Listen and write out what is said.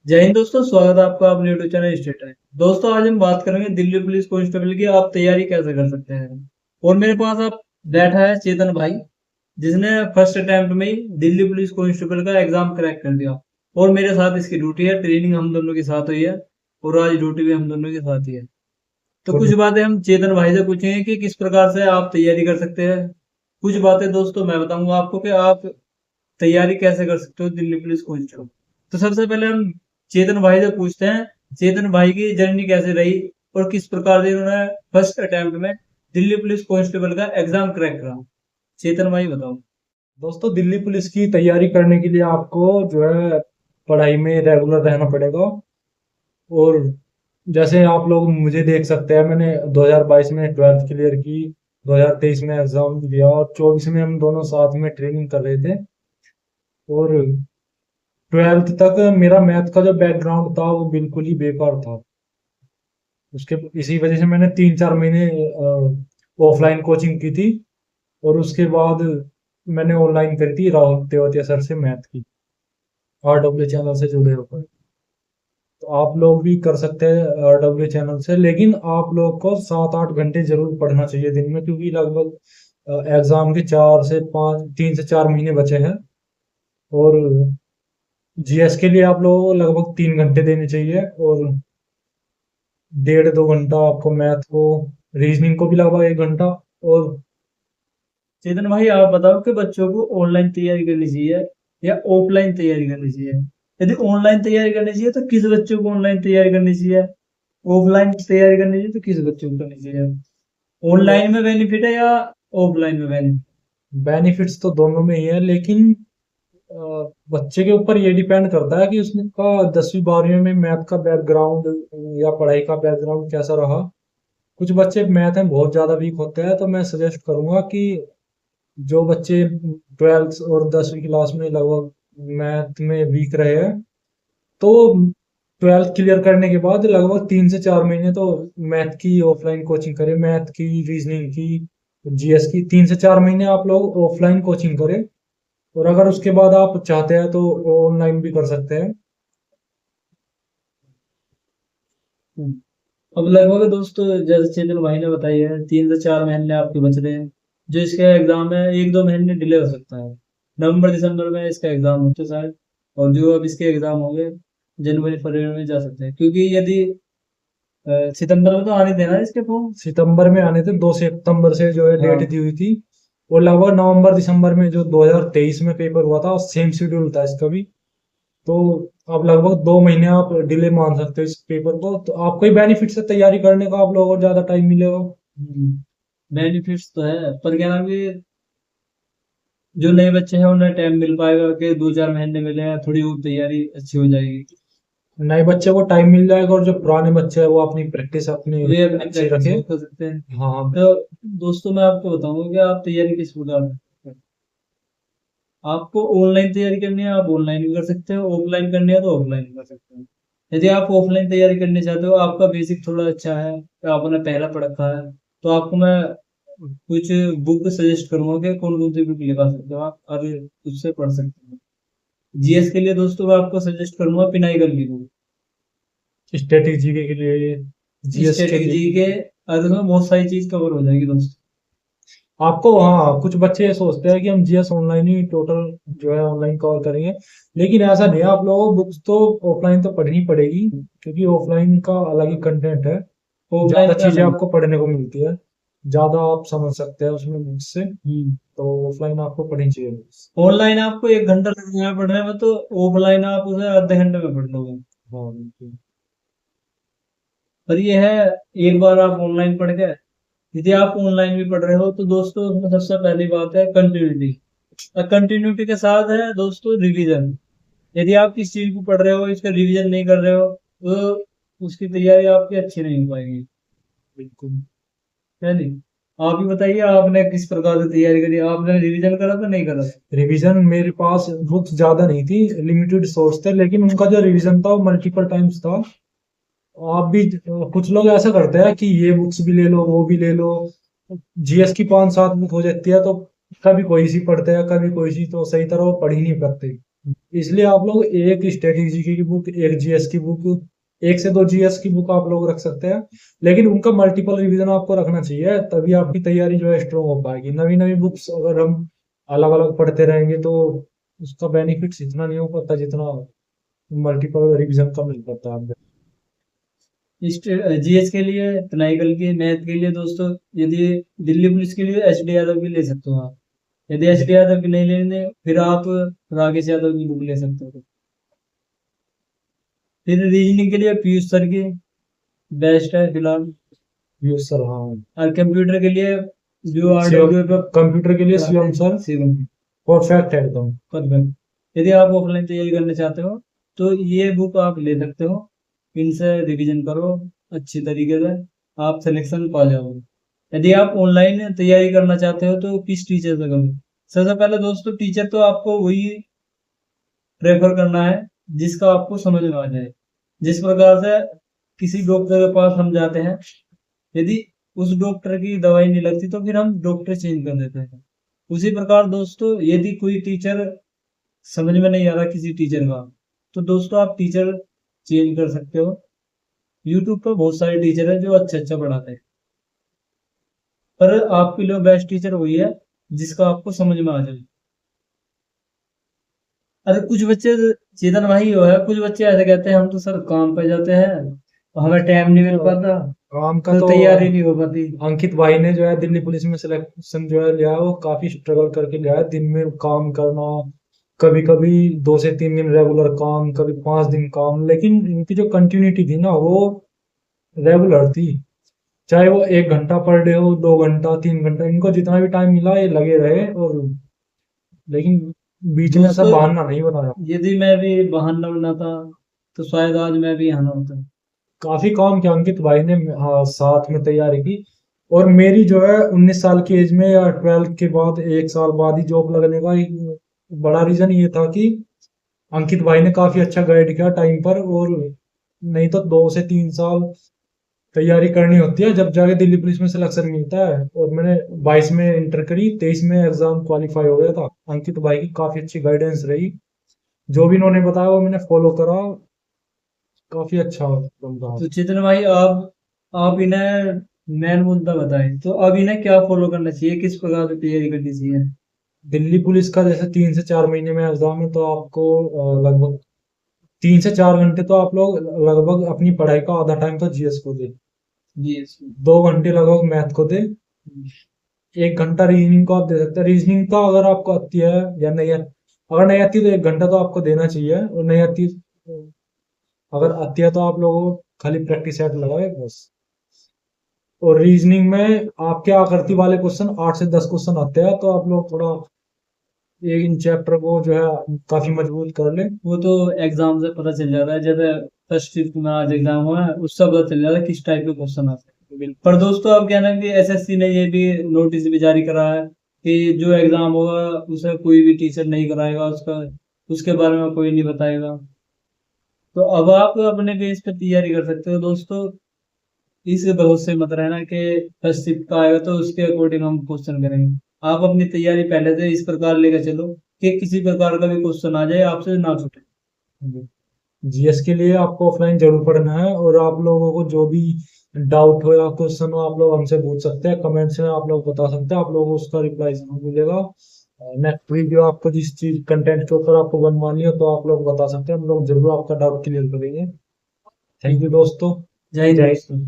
जय हिंद दोस्तों, स्वागत है आपका अपने यूट्यूब चैनल स्टेट टाइम। दोस्तों, आज हम बात करेंगे दिल्ली पुलिस कांस्टेबल की आप तैयारी कैसे कर सकते हैं। और मेरे पास आप बैठा है चेतन भाई, जिसने फर्स्ट अटेम्प्ट में ही दिल्ली पुलिस कांस्टेबल का एग्जाम क्रैक कर दिया। और मेरे साथ इसकी ड्यूटी है, ट्रेनिंग हम दोनों के साथ हुई है और आज ड्यूटी भी हम दोनों के साथ ही है। तो गुड। कुछ बातें हम चेतन भाई से पूछेंगे कि किस प्रकार से आप तैयारी कर सकते हैं। कुछ बातें दोस्तों मैं बताऊंगा आपको कि आप तैयारी कैसे कर सकते हो दिल्ली पुलिस कांस्टेबल। तो सबसे पहले हम चेतन भाई से पूछते हैं, चेतन भाई की जर्नी कैसे रही और किस प्रकार से उन्होंने फर्स्ट अटेम्प्ट में दिल्ली पुलिस कांस्टेबल का एग्जाम क्रैक करा। चेतन भाई बताओ। दोस्तों, दिल्ली पुलिस की तैयारी करने के लिए आपको जो है पढ़ाई में रेगुलर रहना पड़ेगा। और जैसे आप लोग मुझे देख सकते हैं, मैंने 2022 में 12th क्लियर की, 2023 में एग्जाम दिया और 24 में हम दोनों साथ में ट्रेनिंग कर रहे थे। और 12th तक मेरा मैथ का जो बैकग्राउंड था वो बिल्कुल ही बेकार था। उसके इसी वजह से मैंने 3-4 महीने ऑफलाइन कोचिंग की थी। और उसके बाद मैंने ऑनलाइन करी थी राहुल तेवतिया सर से मैथ की, RW चैनल से जुड़े होकर। तो आप लोग भी कर सकते हैं RW चैनल से, लेकिन आप लोग को 7-8 घंटे जरूर पढ़ना चाहिए दिन में, क्योंकि लगभग एग्जाम के 3 से 4 महीने बचे हैं। और जीएस के लिए आप लोगों को लगभग 3 घंटे देने चाहिए, और 1.5-2 घंटा आपको मैथ को, रीजनिंग को भी लगभग 1 घंटा। और चेतन भाई, आप बताओ कि बच्चों को ऑनलाइन तैयारी करनी चाहिए या ऑफलाइन तैयारी करनी चाहिए। यदि ऑनलाइन तैयारी करनी चाहिए तो किस बच्चों को ऑनलाइन तैयारी करनी चाहिए, ऑफलाइन तैयारी करनी चाहिए तो किस बच्चों को करनी चाहिए। ऑनलाइन में बेनिफिट है या ऑफलाइन में बेनिफिट। बेनिफिट्स तो दोनों में ही है, लेकिन बच्चे के ऊपर ये डिपेंड करता है कि उसका 10वीं 12वीं में मैथ का बैकग्राउंड या पढ़ाई का बैकग्राउंड कैसा रहा। कुछ बच्चे मैथ में बहुत ज़्यादा वीक होते हैं, तो मैं सजेस्ट करूंगा कि जो बच्चे 12th और 10वीं क्लास में लगभग मैथ में वीक रहे हैं, तो 12th क्लियर करने के बाद लगभग 3 से 4 महीने तो मैथ की ऑफलाइन कोचिंग करें, मैथ की, रीजनिंग की, जीएस की 3 से 4 महीने आप लोग ऑफलाइन कोचिंग करें। और अगर उसके बाद आप चाहते हैं तो ऑनलाइन भी कर सकते हैं। अब लगभग दोस्तों, जैसे चेतन भाई ने बताई है, 3 से 4 महीने आपके बच रहे हैं। जो इसका एग्जाम है 1-2 महीने डिले हो सकता है। नवंबर दिसंबर में इसका एग्जाम होते शायद। और जो अब इसके एग्जाम हो गए, जनवरी फरवरी में जा सकते हैं, क्योंकि यदि सितंबर में तो आने देना है इसके फॉर्म। सितंबर में आने थे, 2 सितंबर से जो है हाँ। डेट दी हुई थी। और लगभग नवंबर दिसंबर में जो 2023 में पेपर हुआ था, सेम शेड्यूल था इसका भी। तो अब लगभग 2 महीने आप डिले मान सकते हो इस पेपर को, तो आपको ही बेनिफिट से तैयारी करने का आप लोगों को ज्यादा टाइम मिलेगा। बेनिफिट्स तो है, पर क्या नाम है, जो नए बच्चे हैं उन्हें टाइम मिल पाएगा कि 2-4 महीने मिले हैं, थोड़ी और तैयारी अच्छी हो जाएगी। नए बच्चे को टाइम मिल जाएगा, और जो पुराने बच्चे हैं वो अपनी प्रैक्टिस अपनी वे अपनी अच्छी प्रैक्टिस रखे। और कर सकते हैं। हाँ हाँ। तो दोस्तों, मैं आपको बताऊंगा कि आप तैयारी किस प्रकार से। आपको ऑनलाइन तैयारी करनी है, आप ऑनलाइन भी कर सकते हो। ऑफलाइन करनी है तो ऑफलाइन भी कर सकते हो। यदि आप ऑफलाइन तैयारी करना चाहते हो, आपका बेसिक थोड़ा अच्छा है, तो आपने पहला पढ़ रखा है, तो आपको मैं कुछ बुक सजेस्ट करूंगा कि कौन कौन सी बुक लगा सकते हो आप और उससे पढ़ सकते हो। जीएस के लिए दोस्तों मैं आपको सजेस्ट करूंगा पिनाइकल की बुक। स्ट्रेटेजी के लिए, जीएस के स्टैटिक जी लिए। के, और उसमें बहुत सारी चीज कवर हो जाएगी दोस्तों। आपको, हाँ, कुछ बच्चे ये सोचते हैं कि हम जीएस ऑनलाइन ही टोटल जो है ऑनलाइन कवर करेंगे, लेकिन ऐसा नहीं है। आप लोगों को बुक्स तो ऑफलाइन तो पढ़नी पड़ेगी, क्योंकि ऑफलाइन का अलग ही कंटेंट है। ज्यादा ऑफलाइन का चीजें नहीं। आपको पढ़ने को मिलती है, ज्यादा आप समझ सकते हैं उसमें बुक्स से। हम्म। तो ऑफलाइन आपको पढ़नी चाहिए बुक्स। ऑनलाइन आपको 1 घंटा लग जाएगा पढ़ने में, तो ऑफलाइन आप उसे आधे घंटे में पढ़ लोगे। हाँ बिल्कुल। पर ये है, एक बार आप ऑनलाइन पढ़ गए, यदि आप ऑनलाइन भी पढ़ रहे हो तो दोस्तों उसमें सबसे पहली बात है कंटिन्यूटी। और कंटिन्यूटी के साथ है दोस्तों रिवीजन। यदि आप किस चीज को पढ़ रहे हो, इसका रिवीजन नहीं कर रहे हो, तो उसकी तैयारी आपकी अच्छी नहीं हो पाएगी। बिल्कुल। है नहीं। आप ही बताइए, आपने किस प्रकार से तैयारी करी, आपने रिवीजन करा था नहीं करा था। रिवीजन मेरे पास बुक्स ज्यादा नहीं थी, लिमिटेड सोर्स थे, लेकिन उनका जो रिवीजन था वो मल्टीपल टाइम्स था। आप भी, कुछ लोग ऐसा करते हैं कि ये बुक्स भी ले लो वो भी ले लो, जीएस की 5-7 बुक हो जाती है, तो कभी कोई सी पढ़ते हैं कभी कोई सी, तो सही तरह वो पढ़ ही नहीं पाते। इसलिए आप लोग एक स्ट्रेटेजी की बुक, एक जीएस की बुक, एक से दो जीएस की बुक आप लोग रख सकते हैं, लेकिन उनका मल्टीपल रिवीजन आपको रखना चाहिए, तभी आपकी तैयारी जो है स्ट्रोंग हो पाएगी। नवी नवी बुक्स अगर हम अलग अलग पढ़ते रहेंगे तो उसका बेनिफिट्स इतना नहीं हो पाता जितना मल्टीपल रिवीजन का मिल पाता है। जीएस के लिए, ट्राइकल के, मैथ के लिए दोस्तों, यदि दिल्ली पुलिस के लिए एच डी यादव की ले सकते हो आप। यदि एच डी यादव की नहीं लेने, फिर आप राकेश यादव की बुक ले सकते हो। फिर रीजनिंग के लिए पीयूष सर की बेस्ट है फिलहाल। ये सर, हाँ। और कंप्यूटर के लिए जो आर शिवम, डब्ल्यू पर कंप्यूटर के लिए शिवम सर शिवम परफेक्ट है एकदम। परफेक्ट। यदि आप ऑफलाइन तैयारी करना चाहते हो तो ये बुक आप ले सकते हो, इनसे रिवीजन करो अच्छी तरीके से, आप सिलेक्शन पा जाओगे। यदि आप ऑनलाइन तैयारी करना चाहते हो तो किस टीचर से करोगे? सबसे पहले दोस्तों, टीचर तो आपको वही प्रेफर करना है जिसका आपको समझ में आ जाए। जिस प्रकार से किसी डॉक्टर के पास हम जाते हैं, यदि उस डॉक्टर की दवाई नहीं लगती तो फिर हम डॉक्टर चेंज कर देते हैं। उसी प्रकार दोस्तों, यदि कोई टीचर समझ में नहीं आ रहा किसी टीचर का, तो दोस्तों आप टीचर चेंज कर सकते हो। यूट्यूब पर बहुत सारे टीचर हैं जो अच्छा अच्छा पढ़ाते हैं, पर आपके लिए बेस्ट टीचर वही है जिसका आपको समझ में आ जाए। अरे कुछ बच्चे, चेतन भाई हो है, कुछ बच्चे ऐसे कहते हैं हम तो सर काम पे जाते हैं तो हमें टाइम नहीं मिल पाता, काम का तो तो तैयारी नहीं हो पाती। अंकित भाई ने जो है दिल्ली पुलिस में सिलेक्शन जो है लिया है, वो काफी स्ट्रगल करके लिया है। दिन में काम करना, कभी कभी 2 से 3 दिन रेगुलर काम, कभी 5 दिन काम, लेकिन इनकी जो कंटिन्यूटी थी ना वो रेगुलर थी। चाहे वो 1 घंटा पर डे हो, 2 घंटा, 3 घंटा, इनको जितना भी टाइम मिला ये लगे रहे, और लेकिन बीच में ऐसा दोस्तों, बहाना नहीं बनाया। यदि मैं भी बहाना बनाता तो शायद आज मैं भी यहाँ ना होता। काफी काम किया अंकित भाई ने, हाँ, साथ में तैयारी की। और मेरी जो है 19 साल की एज में या 12 के बाद 1 साल बाद ही जॉब लगने का एक बड़ा रीजन ये था कि अंकित भाई ने काफी अच्छा गाइड किया टाइम पर। और नहीं तो 2 से 3 साल तैयारी करनी होती है जब जाके दिल्ली पुलिस में सिलेक्शन मिलता है। और मैंने 22 में इंटर करी, 23 में एग्जाम क्वालिफाई हो गया था। अंकित भाई की काफी अच्छी गाइडेंस रही, जो भी इन्होंने बताया वो मैंने फॉलो करा, काफी अच्छा रहा। तो चेतन भाई, आप इन्हें मेन मुद्दा बताएं, तो अब इन्हें क्या फॉलो करना चाहिए, किस प्रकार की तैयारी करनी चाहिए? दिल्ली पुलिस का जैसे 3 से 4 महीने में एग्जाम है, तो आपको लगभग 3 से 4 घंटे तो आप लोग लगभग अपनी पढ़ाई का आधा टाइम तो जीएस को दे, जी। 2 घंटे लगभग मैथ को दे, 1 घंटा रीजनिंग को आप दे सकते हैं। रीजनिंग का अगर आपको आती है या नहीं है, अगर नहीं आती तो 1 घंटा तो आपको देना चाहिए, और नहीं आती, अगर आती है तो आप लोगों को खाली प्रैक्टिस सेट लगाए बस। और रीजनिंग में आपके आकृति वाले क्वेश्चन 8 से 10 क्वेश्चन आते हैं, तो आप लोग थोड़ा ये इन चैप्टर को जो है काफी मजबूत कर ले। वो तो एग्जाम से पता चल जाता है, जैसे फर्स्ट शिफ्ट में आज एग्जाम हुआ है उससे पता चल जाता है किस टाइप के क्वेश्चन आते हैं। पर दोस्तों, आप कहना कि एसएससी ने ये भी नोटिस भी जारी करा है कि जो एग्जाम होगा उसे कोई भी टीचर नहीं कराएगा, उसका उसके बारे में कोई नहीं बताएगा। तो अब आप अपने बेस पे तैयारी कर सकते हो दोस्तों। इस भरोसे मत रहना कि फर्स्ट शिफ्ट का आएगा तो उसके अकॉर्डिंग हम क्वेश्चन करेंगे। आप अपनी तैयारी पहले से इस प्रकार लेकर चलो कि किसी प्रकार का भी क्वेश्चन आ जाए आपसे ना छूटे। जीएस के लिए आपको ऑफलाइन जरूर पढ़ना है, और आप लोगों को जो भी डाउट हो या क्वेश्चन हो आप लोग हमसे पूछ सकते हैं, कमेंट्स में आप लोग बता सकते हैं, आप लोगों को उसका रिप्लाई जरूर मिलेगा। नेक्स्ट वीडियो आपको जिस चीज कंटेंट के ऊपर आपको बनवानी हो तो आप लोग बता सकते हैं, हम लोग जरूर आपका डाउट क्लियर करेंगे। थैंक यू दोस्तों। जय हिंद जय दोस्तों।